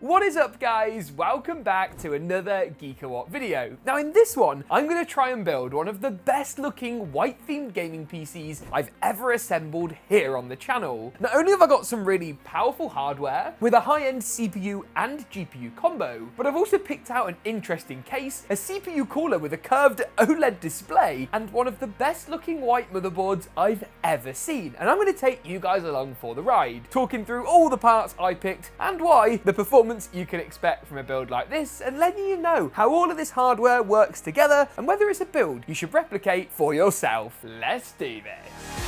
What is up, guys? Welcome back to another GeekaWhat video. Now in this one, I'm going to try and build one of the best looking white themed gaming PCs I've ever assembled here on the channel. Not only have I got some really powerful hardware with a high-end CPU and GPU combo, but I've also picked out an interesting case, a CPU cooler with a curved OLED display, and one of the best looking white motherboards I've ever seen. And I'm going to take you guys along for the ride, talking through all the parts I picked and why the performance you can expect from a build like this, and letting you know how all of this hardware works together and whether it's a build you should replicate for yourself. Let's do this.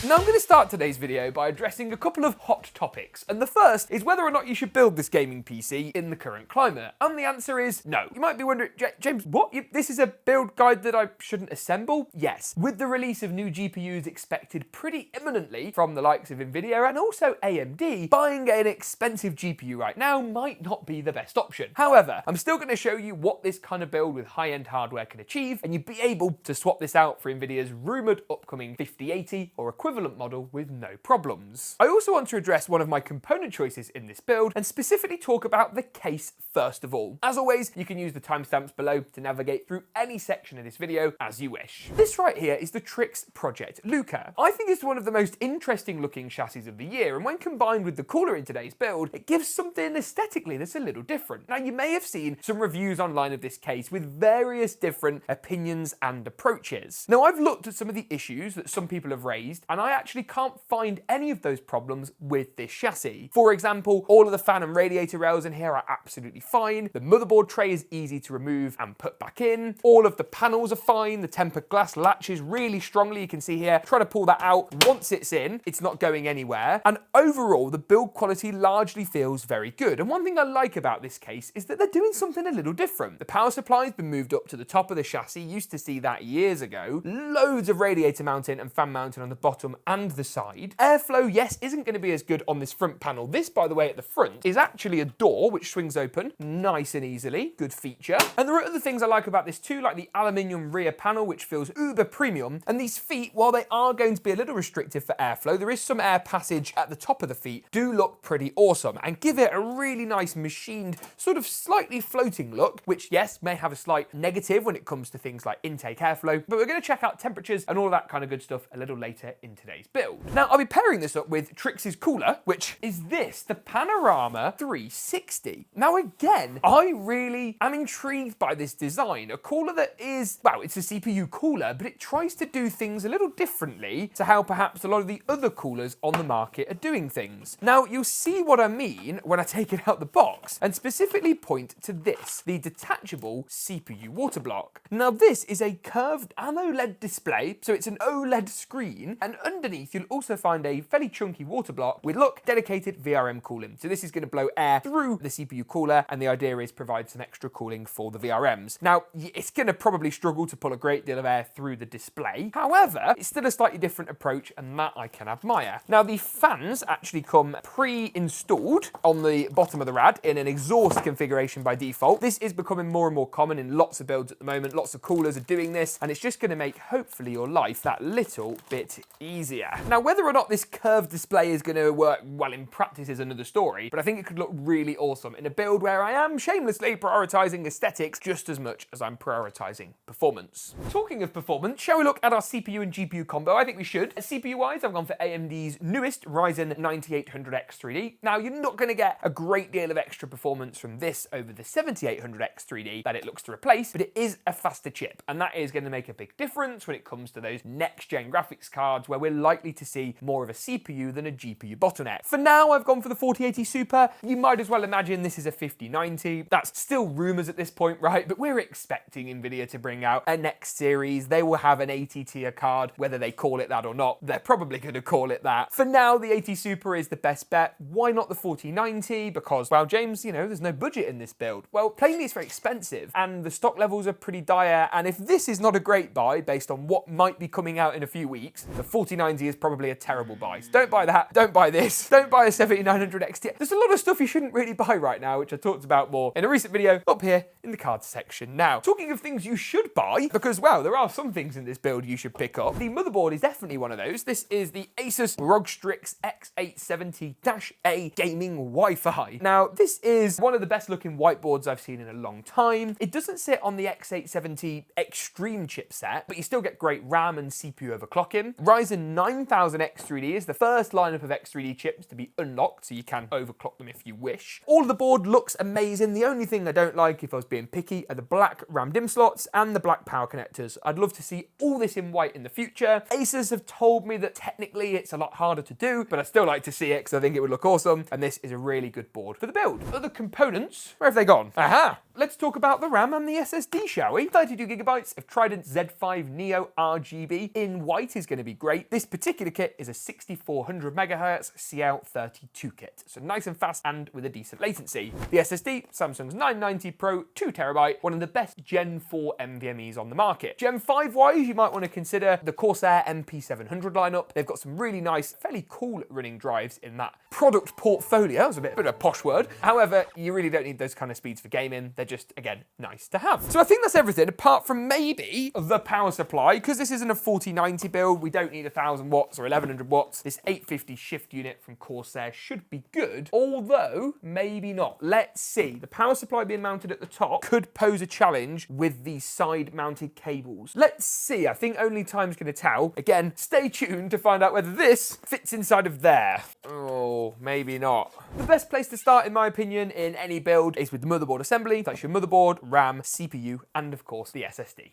Now I'm going to start today's video by addressing a couple of hot topics, and the first is whether or not you should build this gaming PC in the current climate, and the answer is no. You might be wondering, James, what? This is a build guide that I shouldn't assemble? Yes. With the release of new GPUs expected pretty imminently from the likes of Nvidia and also AMD, buying an expensive GPU right now might not be the best option. However, I'm still going to show you what this kind of build with high-end hardware can achieve, and you'd be able to swap this out for Nvidia's rumoured upcoming 5080 or equivalent model with no problems. I also want to address one of my component choices in this build and specifically talk about the case first of all. As always, you can use the timestamps below to navigate through any section of this video as you wish. This right here is the Trix Project Luca. I think it's one of the most interesting looking chassis of the year, and when combined with the cooler in today's build, it gives something aesthetically that's a little different. Now you may have seen some reviews online of this case with various different opinions and approaches. Now I've looked at some of the issues that some people have raised, and I actually can't find any of those problems with this chassis. For example, all of the fan and radiator rails in here are absolutely fine. The motherboard tray is easy to remove and put back in. All of the panels are fine. The tempered glass latches really strongly. You can see here, trying to pull that out. Once it's in, it's not going anywhere. And overall, the build quality largely feels very good. And one thing I like about this case is that they're doing something a little different. The power supply's been moved up to the top of the chassis. Used to see that years ago. Loads of radiator mounting and fan mounting on the bottom and the side. Airflow, yes, isn't going to be as good on this front panel. This, by the way, at the front is actually a door which swings open nice and easily. Good feature. And there are other things I like about this too, like the aluminium rear panel, which feels uber premium. And these feet, while they are going to be a little restrictive for airflow, there is some air passage at the top of the feet, do look pretty awesome and give it a really nice machined, sort of slightly floating look, which yes, may have a slight negative when it comes to things like intake airflow, but we're going to check out temperatures and all that kind of good stuff a little later in today's build. Now, I'll be pairing this up with Trix's cooler, which is this, the Panorama 360. Now, again, I really am intrigued by this design. A cooler that is, well, it's a CPU cooler, but it tries to do things a little differently to how perhaps a lot of the other coolers on the market are doing things. Now, you'll see what I mean when I take it out the box and specifically point to this, the detachable CPU water block. Now, this is a curved AMOLED display, so it's an OLED screen, and underneath you'll also find a fairly chunky water block with, look, dedicated VRM cooling. So this is going to blow air through the CPU cooler, and the idea is provide some extra cooling for the VRMs. Now, it's going to probably struggle to pull a great deal of air through the display. However, it's still a slightly different approach, and that I can admire. Now, the fans actually come pre-installed on the bottom of the rad in an exhaust configuration by default. This is becoming more and more common in lots of builds at the moment. Lots of coolers are doing this, and it's just going to make, hopefully, your life that little bit easier. Now, whether or not this curved display is going to work well in practice is another story, but I think it could look really awesome in a build where I am shamelessly prioritizing aesthetics just as much as I'm prioritizing performance. Talking of performance, shall we look at our CPU and GPU combo? I think we should. CPU-wise, I've gone for AMD's newest Ryzen 9800X 3D. Now, you're not going to get a great deal of extra performance from this over the 7800X 3D that it looks to replace, but it is a faster chip, and that is going to make a big difference when it comes to those next-gen graphics cards where we're likely to see more of a CPU than a GPU bottleneck. For now, I've gone for the 4080 Super. You might as well imagine this is a 5090. That's still rumors at this point, right? But we're expecting Nvidia to bring out a next series. They will have an 80 tier card, whether they call it that or not. They're probably going to call it that. For now, the 80 Super is the best bet. Why not the 4090? Because, well, James, you know, there's no budget in this build. Well, plainly it's very expensive, and the stock levels are pretty dire, and if this is not a great buy based on what might be coming out in a few weeks, the 4090 4090 is probably a terrible buy. So don't buy that. Don't buy this. Don't buy a 7900 XT. There's a lot of stuff you shouldn't really buy right now, which I talked about more in a recent video up here in the cards section. Now, talking of things you should buy, because, well, there are some things in this build you should pick up. The motherboard is definitely one of those. This is the Asus ROG Strix X870-A gaming Wi-Fi. Now, this is one of the best looking whiteboards I've seen in a long time. It doesn't sit on the X870 Extreme chipset, but you still get great RAM and CPU overclocking. Ryzen 9000 X3D is the first lineup of X3D chips to be unlocked, so you can overclock them if you wish. All of the board looks amazing. The only thing I don't like, if I was being picky, are the black RAM DIMM slots and the black power connectors. I'd love to see all this in white in the future. Asus have told me that technically it's a lot harder to do, but I still like to see it because I think it would look awesome, and this is a really good board for the build. Other components, where have they gone? Aha! Let's talk about the RAM and the SSD, shall we? 32 gigabytes of Trident Z5 Neo RGB in white is going to be great. This particular kit is a 6400 MHz CL32 kit, so nice and fast and with a decent latency. The SSD, Samsung's 990 Pro 2TB, one of the best Gen 4 NVMe's on the market. Gen 5 wise, you might want to consider the Corsair MP700 lineup. They've got some really nice, fairly cool running drives in that product portfolio. That was a bit of a posh word. However, you really don't need those kind of speeds for gaming. They're just, again, nice to have. So I think that's everything, apart from maybe the power supply, because this isn't a 4090 build. We don't need 1000 watts or 1100 watts. This 850 shift unit from Corsair should be good, although maybe not. Let's see. The power supply being mounted at the top could pose a challenge with these side mounted cables. Let's see. I think only time's going to tell. Again, stay tuned to find out whether this fits inside of there. Oh, maybe not. The best place to start, in my opinion, in any build is with the motherboard assembly. That's your motherboard, RAM, CPU, and of course the SSD.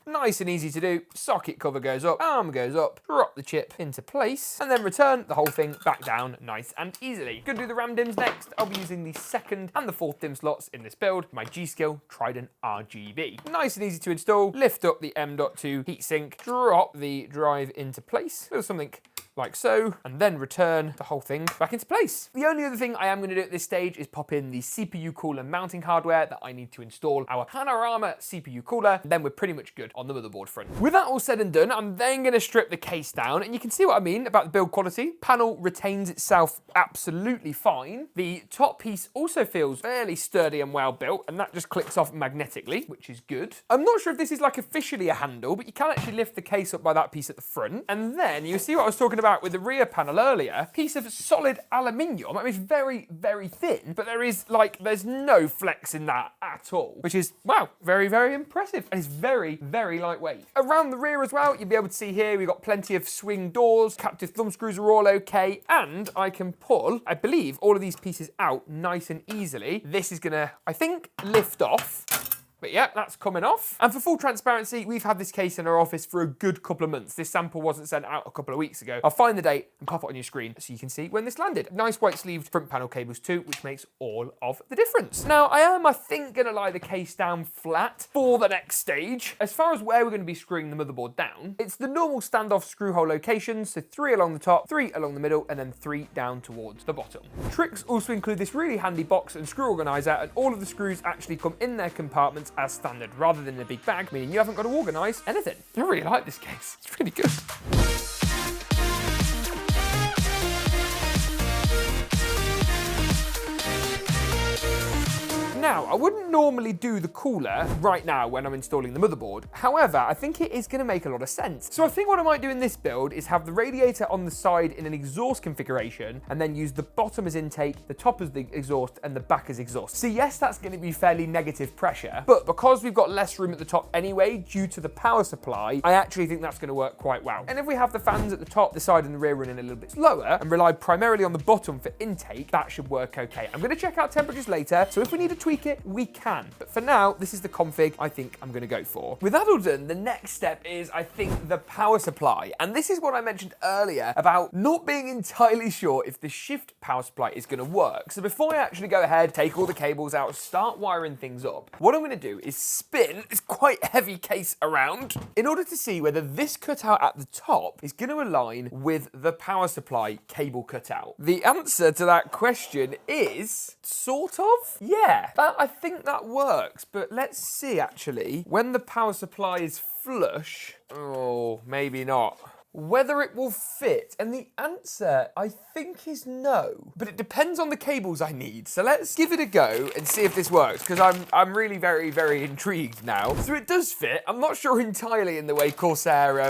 Nice and easy to do. Socket cover goes up, arm goes up, drop the chip into place, and then return the whole thing back down nice and easily. Gonna do the RAM DIMMs next. I'll be using the second and the fourth DIMM slots in this build, my G-Skill Trident RGB. Nice and easy to install. Lift up the M.2 heatsink, drop the drive into place, do something like so, and then return the whole thing back into place. The only other thing I am going to do at this stage is pop in the CPU cooler mounting hardware that I need to install our Panorama CPU cooler, and then we're pretty much good on the motherboard front. With that all said and done, I'm then going to strip the case down, and you can see what I mean about the build quality. Panel retains itself absolutely fine. The top piece also feels fairly sturdy and well built, and that just clicks off magnetically, which is good. I'm not sure if this is like officially a handle, but you can actually lift the case up by that piece at the front, and then you see what I was talking about with the rear panel earlier, piece of solid aluminium. I mean, it's very, very thin, but there's no flex in that at all, which is, wow, very, very impressive. And it's very, very lightweight. Around the rear as well, you'll be able to see here, we've got plenty of swing doors, captive thumb screws are all okay, and I can pull, I believe, all of these pieces out nice and easily. This is gonna, I think, lift off. But yeah, that's coming off. And for full transparency, we've had this case in our office for a good couple of months. This sample wasn't sent out a couple of weeks ago. I'll find the date and pop it on your screen so you can see when this landed. Nice white sleeved front panel cables too, which makes all of the difference. Now, I think, gonna lie the case down flat for the next stage. As far as where we're gonna be screwing the motherboard down, it's the normal standoff screw hole locations. So 3 along the top, 3 along the middle, and then 3 down towards the bottom. Tricks also include this really handy box and screw organizer, and all of the screws actually come in their compartments as standard rather than a big bag, meaning you haven't got to organise anything. I really like this case. It's really good. Now, I wouldn't normally do the cooler right now when I'm installing the motherboard. However, I think it is going to make a lot of sense. So I think what I might do in this build is have the radiator on the side in an exhaust configuration, and then use the bottom as intake, the top as the exhaust, and the back as exhaust. So yes, that's going to be fairly negative pressure, but because we've got less room at the top anyway, due to the power supply, I actually think that's going to work quite well. And if we have the fans at the top, the side, and the rear running a little bit slower, and rely primarily on the bottom for intake, that should work okay. I'm going to check out temperatures later, so if we need to tweak it, we can. But for now, this is the config I think I'm going to go for. With that all done, the next step is, I think, the power supply. And this is what I mentioned earlier about not being entirely sure if the shift power supply is going to work. So before I actually go ahead, take all the cables out, start wiring things up, what I'm going to do is spin this quite heavy case around in order to see whether this cutout at the top is going to align with the power supply cable cutout. The answer to that question is sort of, yeah. That I think that works, but let's see actually. When the power supply is flush, oh, maybe not. Whether it will fit, and the answer, I think, is no. But it depends on the cables I need. So let's give it a go and see if this works, because I'm really very, very intrigued now. So it does fit. I'm not sure entirely in the way Corsair,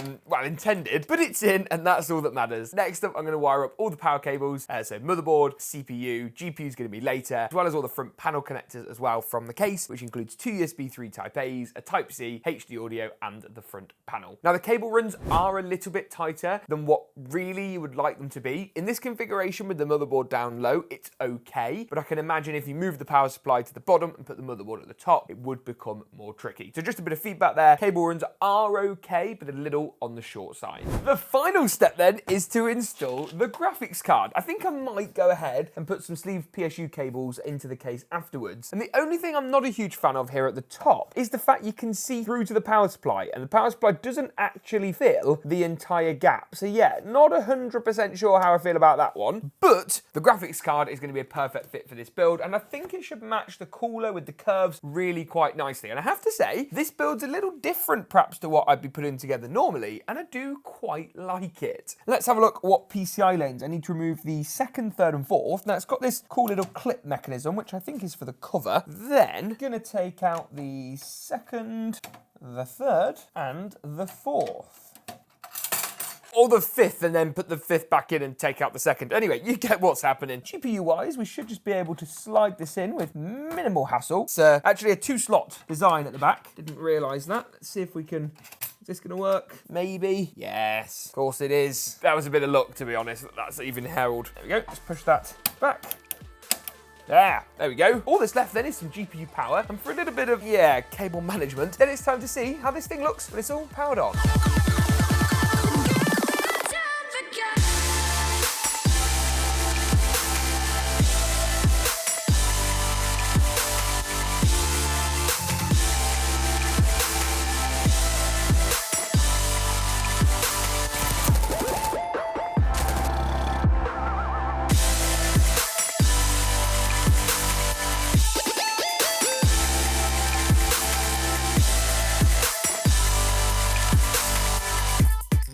intended, but it's in, and that's all that matters. Next up, I'm gonna wire up all the power cables. So motherboard, CPU, GPU is gonna be later, as well as all the front panel connectors as well from the case, which includes 2 USB 3 Type A's, a Type C, HD audio, and the front panel. Now the cable runs are a little bit tighter than what really you would like them to be. In this configuration with the motherboard down low, it's okay, but I can imagine if you move the power supply to the bottom and put the motherboard at the top, it would become more tricky. So just a bit of feedback there. Cable runs are okay, but a little on the short side. The final step then is to install the graphics card. I think I might go ahead and put some sleeve PSU cables into the case afterwards. And the only thing I'm not a huge fan of here at the top is the fact you can see through to the power supply, and the power supply doesn't actually fill the entire gap. So yeah, not 100% sure how I feel about that one, but the graphics card is going to be a perfect fit for this build, and I think it should match the cooler with the curves really quite nicely. And I have to say, this build's a little different perhaps to what I'd be putting together normally, and I do quite like it. Let's have a look what PCI lanes I need to remove: the second, third, and fourth. Now it's got this cool little clip mechanism, which I think is for the cover. Then gonna take out the second, the third, and the fourth. Or the fifth, and then put the fifth back in and take out the second. Anyway, you get what's happening. GPU-wise, we should just be able to slide this in with minimal hassle. It's actually a 2-slot design at the back. Didn't realise that. Let's see if we can... Is this going to work? Maybe. Yes, of course it is. That was a bit of luck, to be honest. That's even held. There we go. Just push that back. There we go. All that's left then is some GPU power, and for a little bit of, cable management, then it's time to see how this thing looks when it's all powered on.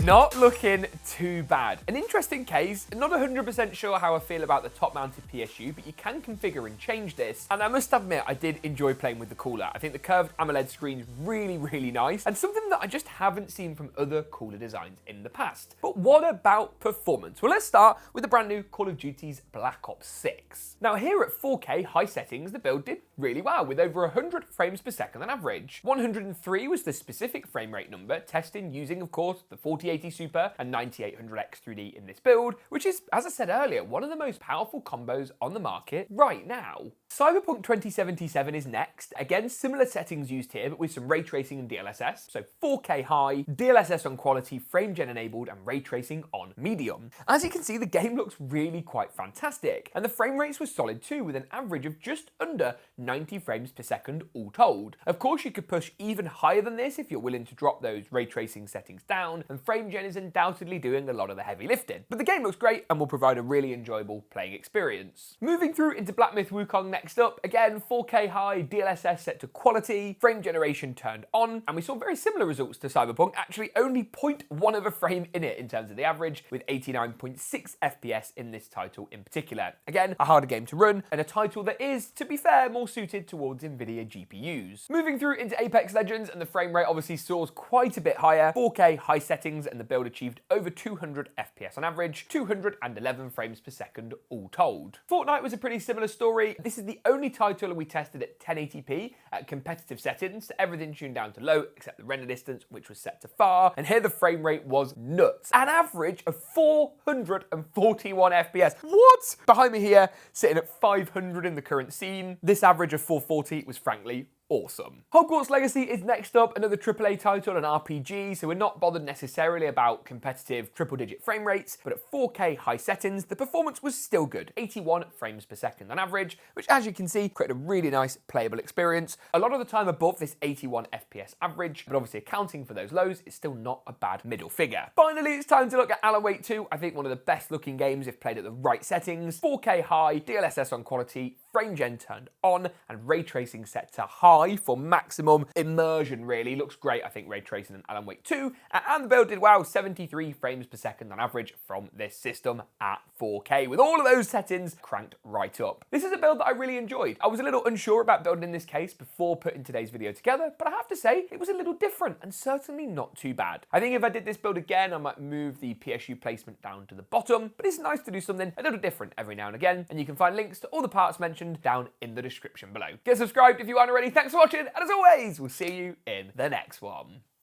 Not looking too bad. An interesting case, not 100% sure how I feel about the top-mounted PSU, but you can configure and change this. And I must admit, I did enjoy playing with the cooler. I think the curved AMOLED screen is really, really nice, and something that I just haven't seen from other cooler designs in the past. But what about performance? Well, let's start with the brand new Call of Duty's Black Ops 6. Now here at 4K high settings, the build did really well, with over 100 frames per second on average. 103 was the specific frame rate number, testing using, of course, the 4080 Super and 9800X 3D in this build, which is, as I said earlier, one of the most powerful combos on the market right now. Cyberpunk 2077 is next. Again, similar settings used here, but with some ray tracing and DLSS. So 4K high, DLSS on quality, frame gen enabled, and ray tracing on medium. As you can see, the game looks really quite fantastic, and the frame rates were solid too, with an average of just under 90 frames per second all told. Of course, you could push even higher than this if you're willing to drop those ray tracing settings down, and frame gen is undoubtedly doing a lot of the heavy lifting. But the game looks great and will provide a really enjoyable playing experience. Moving through into Black Myth Wukong next up, again 4K high, DLSS set to quality, frame generation turned on, and we saw very similar results to Cyberpunk, actually only 0.1 of a frame in it in terms of the average, with 89.6 FPS in this title in particular. Again, a harder game to run, and a title that is, to be fair, more suited towards Nvidia GPUs. Moving through into Apex Legends, and the frame rate obviously soars quite a bit higher, 4K high settings, and the build achieved over 200 FPS on average, 211 frames per second all told. Fortnite was a pretty similar story. This is the only title we tested at 1080p at competitive settings, everything tuned down to low except the render distance, which was set to far, and here the frame rate was nuts. An average of 441 FPS. What? Behind me here, sitting at 500 in the current scene. This average of 440 was frankly awesome. Hogwarts Legacy is next up, another AAA title, an RPG, so we're not bothered necessarily about competitive triple-digit frame rates, but at 4K high settings, the performance was still good, 81 frames per second on average, which as you can see, created a really nice playable experience. A lot of the time above this 81 FPS average, but obviously accounting for those lows, it's still not a bad middle figure. Finally, it's time to look at Alan Wake 2, I think one of the best looking games if played at the right settings, 4K high, DLSS on quality, frame gen turned on, and ray tracing set to high for maximum immersion, really. Looks great, I think, ray tracing in Alan Wake 2. And the build did, wow, 73 frames per second on average from this system at 4K, with all of those settings cranked right up. This is a build that I really enjoyed. I was a little unsure about building in this case before putting today's video together, but I have to say it was a little different and certainly not too bad. I think if I did this build again, I might move the PSU placement down to the bottom, but it's nice to do something a little different every now and again, and you can find links to all the parts mentioned down in the description below. Get subscribed if you aren't already. Thanks for watching, and as always, we'll see you in the next one.